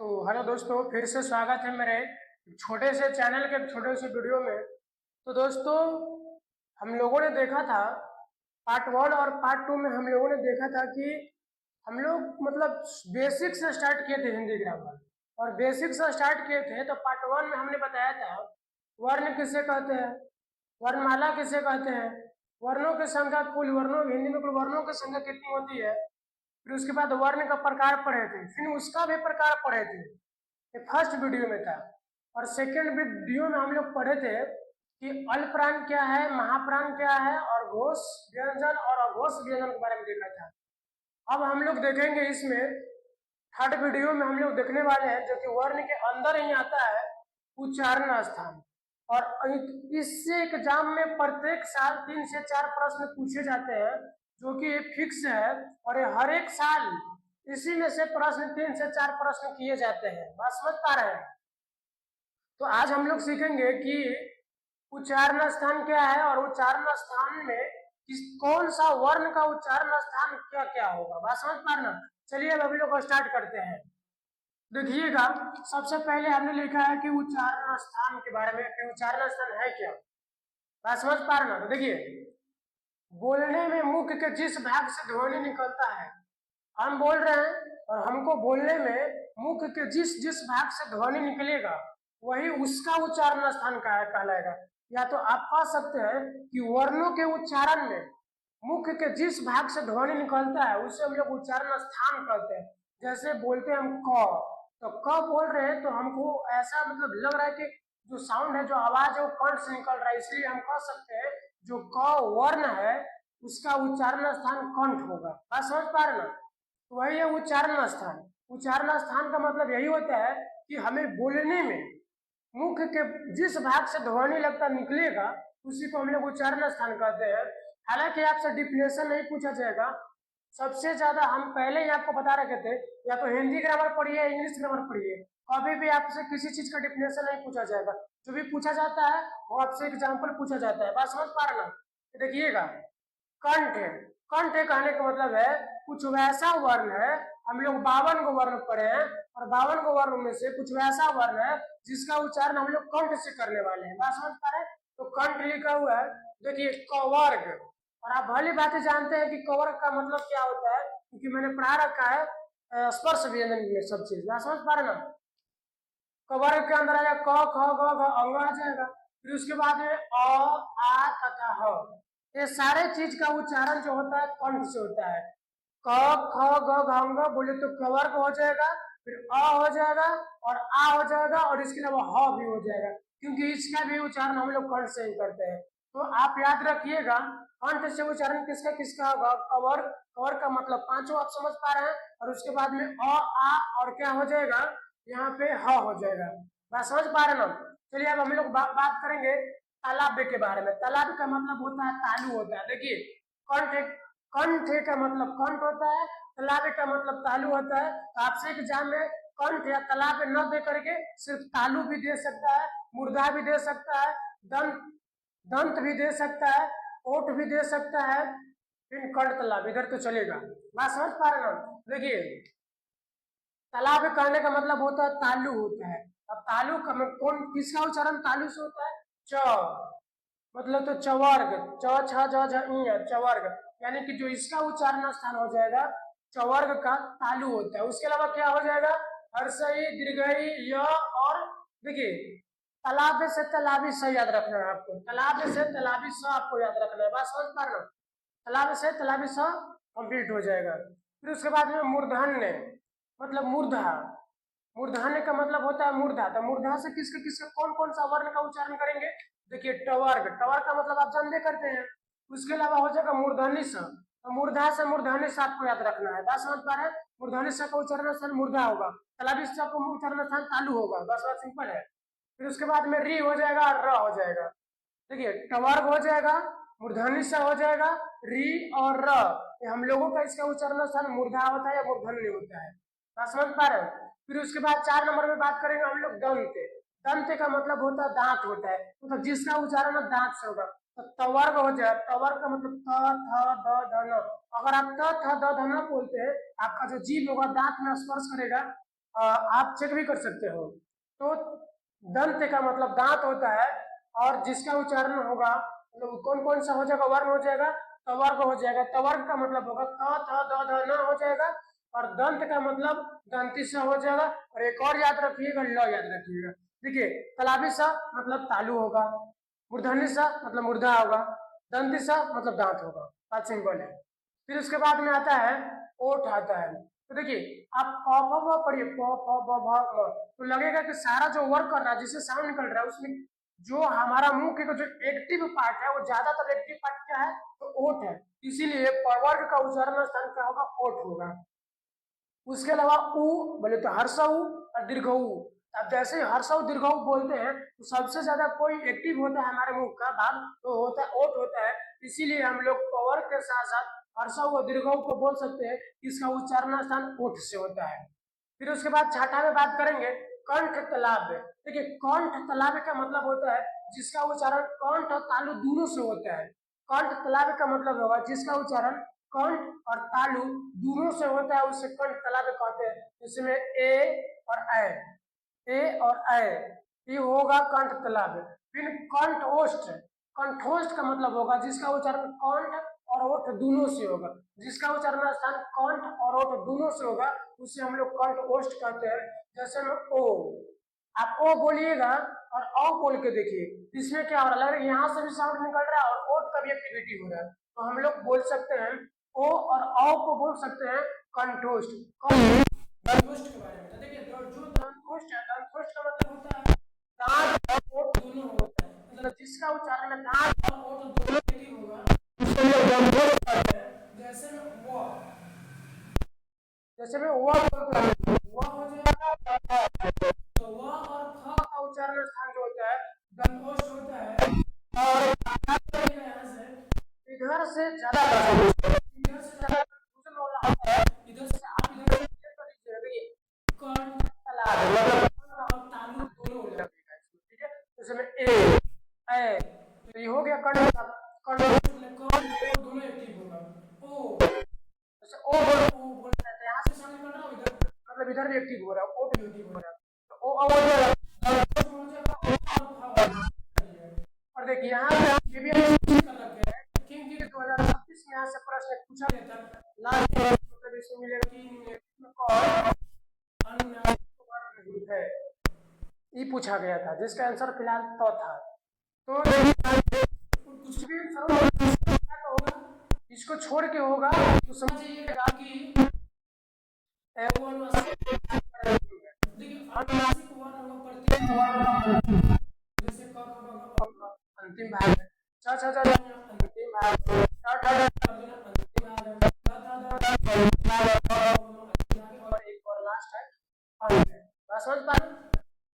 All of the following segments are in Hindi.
तो हेलो दोस्तों, फिर से स्वागत है मेरे छोटे से चैनल के छोटे से वीडियो में। तो दोस्तों, हम लोगों ने देखा था पार्ट वन और पार्ट टू में हम लोगों ने देखा था कि हम लोग मतलब बेसिक से स्टार्ट किए थे हिंदी ग्रामर। और बेसिक से स्टार्ट किए थे तो पार्ट वन में हमने बताया था वर्ण किसे कहते हैं, वर्णमाला किसे कहते हैं, वर्णों की संख्या, कुल वर्णों, हिंदी में कुल वर्णों की संख्या कितनी होती है। फिर उसके बाद वर्ण का प्रकार पढ़े थे, फिर उसका भी प्रकार पढ़े थे। ये फर्स्ट वीडियो में था। और सेकंड वीडियो में हम लोग पढ़े थे कि अल्पप्राण क्या है, महाप्राण क्या है, और घोष व्यंजन और अघोष व्यंजन के बारे में देखा था। अब हम लोग देखेंगे इसमें थर्ड वीडियो में हम लोग देखने वाले हैं जो कि वर्ण के अंदर ही आता है उच्चारण स्थान। और इससे एग्जाम में प्रत्येक साल 3 से 4 प्रश्न पूछे जाते हैं जो कि ये फिक्स है। और ये हर एक साल इसी में से प्रश्न 3 से 4 प्रश्न किए जाते हैं। बात समझ पा रहे हैं? तो आज हम लोग सीखेंगे कि उच्चारण स्थान क्या है और उच्चारण स्थान में कौन सा वर्ण का उच्चारण स्थान क्या क्या होगा। बात समझ पा रहे ना? चलिए अब हम लोग स्टार्ट करते हैं। देखिएगा, सबसे पहले हमने लिखा है कि उच्चारण स्थान के बारे में कि उच्चारण स्थान है क्या। बात समझ पा रहे ना? तो देखिए, बोलने में मुख के जिस भाग से ध्वनि निकलता है, हम बोल रहे हैं और हमको बोलने में मुख के जिस जिस भाग से ध्वनि निकलेगा वही उसका उच्चारण स्थान का कहलाएगा। या तो आप कह सकते हैं कि वर्णों के उच्चारण में मुख के जिस भाग से ध्वनि निकलता है उसे हम लोग उच्चारण स्थान कहते हैं। जैसे बोलते हैं हम क, तो क बोल रहे हैं तो हमको ऐसा मतलब लग रहा है कि जो साउंड है, जो आवाज है वो कंठ से निकल रहा है, इसलिए हम कह सकते हैं जो क वर्ण है उसका उच्चारण स्थान कंठ होगा। बात समझ पा रहे ना? वही है उच्चारण स्थान। उच्चारण स्थान का मतलब यही होता है कि हमें बोलने में मुख के जिस भाग से ध्वनि लगता निकलेगा उसी को हम लोग उच्चारण स्थान कहते हैं। हालांकि आपसे डिफिनेशन नहीं पूछा जाएगा। सबसे ज्यादा हम पहले ही आपको बता रखे थे, या तो हिंदी ग्रामर पढ़िए, इंग्लिश ग्रामर पढ़िए, कभी भी आपसे किसी चीज का डिफिनेशन नहीं पूछा जाएगा। जो भी पूछा जाता है वो आपसे एग्जाम्पल पूछा जाता है। बात समझ पा रहे ना? देखिएगा, कंठ है। कंठ कहने का मतलब है कुछ वैसा वर्ण है, हम लोग 52 को वर्ण पढ़े हैं और 52 को वर्ण में से कुछ वैसा वर्ण है जिसका उच्चारण हम लोग कंठ से करने वाले हैं। बात समझ पा रहे हैं? तो कंठ लिखा हुआ है, देखिए कवर्ग। और आप भली बातें जानते हैं कि कवर्ग का मतलब क्या होता है, क्योंकि मैंने पढ़ा रखा है स्पर्श व्यंजन में सब चीज। बात समझ पा रहे ना? कवर्ग के अंदर आएगा क ख ग घ अंग आ जाएगा। फिर उसके बाद में अ आ तथा ह, ये सारे चीज का उच्चारण जो होता है कंठ से होता है। क ख ग घ अंग बोले तो कवर्ग हो जाएगा, फिर अ हो जाएगा और आ हो जाएगा और इसके अलावा ह भी हो जाएगा, क्योंकि इसका भी उच्चारण हम लोग कंठ से ही करते हैं। तो आप याद रखिएगा, कंठ से उच्चारण किसका किसका होगा? कवर्ग। कवर्ग का मतलब पांचों आप समझ पा रहे हैं। और उसके बाद में अ आ और क्या हो जाएगा, यहाँ पे ह हो जाएगा। बात समझ पा रहे ना? चलिए अब हम लोग बात करेंगे तालाब के बारे में। तालाब का मतलब होता है तालु होता है। देखिए, कंठ कंठ का मतलब कंठ होता है, तालाब का मतलब तालु होता है। तो आपसे एग्जाम में कंठ या तालाब न दे करके सिर्फ तालु भी दे सकता है, मुर्दा भी दे सकता है, दंत दंत भी दे सकता है, ओठ भी दे सकता है, फिर कंठ तालाब इधर तो चलेगा। बात समझ पा रहे ना? देखिए, तालाब कहने का मतलब होता है तालु होता है। अब तालु का कौन किसका उच्चारण तालु से होता है? च, मतलब तो चवर्ग, च छ ज झ इ चवर्ग, यानी कि जो इसका उच्चारण स्थान हो जाएगा चवर्ग का तालु होता है। उसके अलावा क्या हो जाएगा? हर्षई, दीर्घई, य और देखिए तालाब से तालाबी स याद रखना है आपको। तालाब से तालाबी स आपको याद रखना है। बात समझ पा रहे ना? तालाब से तालाबी स कंप्लीट हो जाएगा। फिर उसके बाद में मूर्धन्य मतलब मूर्धा। मूर्धन्य का मतलब होता है मूर्धा। तो मूर्धा से किसका किसका कौन कौन सा वर्ण का उच्चारण करेंगे? देखिए टवर्ग, टवर्ग का मतलब आप जानते करते हैं। उसके अलावा हो जाएगा मूर्धन्य स, तो मूर्धा से मूर्धन्य स आपको याद रखना है। बात समझ पा रहे हैं? मूर्धन्य स का उच्चारण स्थान मूर्धा होगा, तालाबी स का उच्चारण स्थान तालु होगा। बस बात सिंपल है। फिर उसके बाद में री हो जाएगा और र हो जाएगा। देखिए टवर्ग हो जाएगा, मूर्धन्य स हो जाएगा, री और र, ये हम लोगों का इसका उच्चारण स्थान मूर्धा होता है या मूर्धन्य होता है। बात समझ पा रहे हैं? फिर उसके बाद 4 नंबर में बात करेंगे हम लोग दंत। दंत का मतलब होता है दांत होता है, मतलब जिसका उच्चारण दांत से होगा। तो तवर्ग हो जाए, तवर्ग का मतलब त थ द ध न। अगर आप त थ द ध न बोलते हैं, आपका जो जीभ होगा दांत में स्पर्श करेगा आप चेक भी कर सकते हो। तो दंत का मतलब दांत होता है, और जिसका उच्चारण होगा मतलब कौन कौन सा हो जाएगा, वर्ण हो जाएगा, तवर्ग हो जाएगा। तवर्ग का मतलब होगा त थ द ध न हो जाएगा, और दंत का मतलब दंती सा हो जाएगा। और एक और याद रखिएगा, ल याद रखिएगा। देखिए तलाबी सा मतलब तालु होगा, मूर्धन्य सा मतलब मूर्धा होगा, दंती सा मतलब दांत होगा। बात सिंपल है। फिर उसके बाद में आता है ओठ आता है। तो देखिए आप प फ ब पढ़िए, प फ ब भ म, तो लगेगा कि सारा जो वर्क कर रहा है, जिससे साउंड निकल रहा है, उसमें जो हमारा मुंह के जो एक्टिव पार्ट है, वो ज्यादातर एक्टिव पार्ट क्या है, तो ओठ है। इसीलिए वर्ग का उच्चारण स्थान क्या होगा, ओठ होगा। उसके अलावा उ बोले तो हर्ष उ और दीर्घ उ। अब जैसे हर्ष उ दीर्घ उ बोलते हैं, तो सबसे ज्यादा कोई एक्टिव होता है हमारे मुंह का भाग, तो होता है ओठ होता है। इसीलिए हम लोग पावर के साथ साथ हर्ष उ और दीर्घ उ को बोल सकते हैं, इसका उच्चारण स्थान ओठ से होता है। फिर उसके बाद छठा में बात करेंगे कंठ तालाब। देखिए कंठ तालाब का मतलब होता है जिसका उच्चारण कंठ और तालु दोनों से होता है। कंठ तालाब का मतलब होगा जिसका उच्चारण कंठ और तालु दोनों से होता है, उसे कंठ तालाब कहते हैं। इसमें ए और ए ये होगा कंठ तालाब। फिर कंठ ओष्ठ, कंठोष्ठ का मतलब होगा जिसका उच्चारण कंठ और ओठ दोनों से होगा। जिसका उच्चारण स्थान कंठ और ओठ दोनों से होगा, उसे हम लोग कंठ ओष्ठ कहते हैं। जैसे में ओ, आप ओ बोलिएगा और औ बोल के देखिए, इसमें क्या हो रहा है, यहाँ से भी साउंड निकल रहा है और ओठ का भी एक्टिविटी हो रहा है। तो हम लोग बोल सकते हैं ओ और औ को बोल सकते हैं कंठोष्ठ। दंतोष्ठ के बारे में तो देखिए, जो दंतोष्ठ है, दंतोष्ठ का मतलब होता है दांत और ओठ दोनों होता है, मतलब जिसका उच्चारण दांत और ओठ दोनों एक्टिव होगा, उसको हम लोग दंतोष्ठ कहते हैं। जैसे में वो, जैसे में वो हो जाएगा, तो व और फ का उच्चारण स्थान जो होता है दंतोष्ठ होता है। और यहाँ से इधर से ज्यादा कंफ्यूजन हो रहा है, इधर से आप इधर से क्लियर कर लीजिएगा। देखिए कंठ तालाब मतलब कंठ और तालु दोनों हो लगेगा इसमें, ठीक है। जैसे में ए, तो ये हो गया कंठ, कंठ दोनों एक्टिव होगा। ओ, जैसे ओ बोलते हैं, यहाँ से साउंड निकल रहा है, इधर मतलब इधर भी एक्टिव हो रहा है, ओ भी एक्टिव हो रहा है, तो ओ आवाज आ रहा है। और देखिए यहाँ पे ये भी कर रखे हैं क्योंकि 2026 में यहाँ से प्रश्न पूछा गया था लास्ट, मतलब इसमें मिलेगा 3 मिनट में कौन अन्य ग्रुप है, ये पूछा गया था, जिसका आंसर फिलहाल तो था। तो कुछ भी होगा इसको छोड़ के होगा, तो समझिएगा कि अंतिम भाग है, अंतिम भाग और एक और लास्ट है, समझ पा रहे।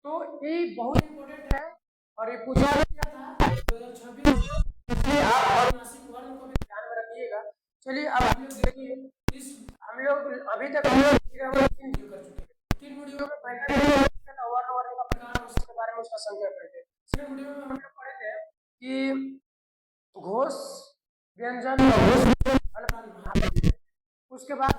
तो ये बहुत इंपॉर्टेंट है और ये पूछा गया था 2026, इसलिए आप नासिक वर्ण को भी ध्यान में रखिएगा। चलिए अब हम लोग देखिए, इस हम लोग अभी तक 3 वीडियो कर चुके हैं। 3 वीडियो में पहले वर्ण वर्ण का प्रकार उसके बारे में उसका संख्या पढ़े थे। 3 वीडियो में हम लोग पढ़े थे कि घोष व्यंजन, उसके बाद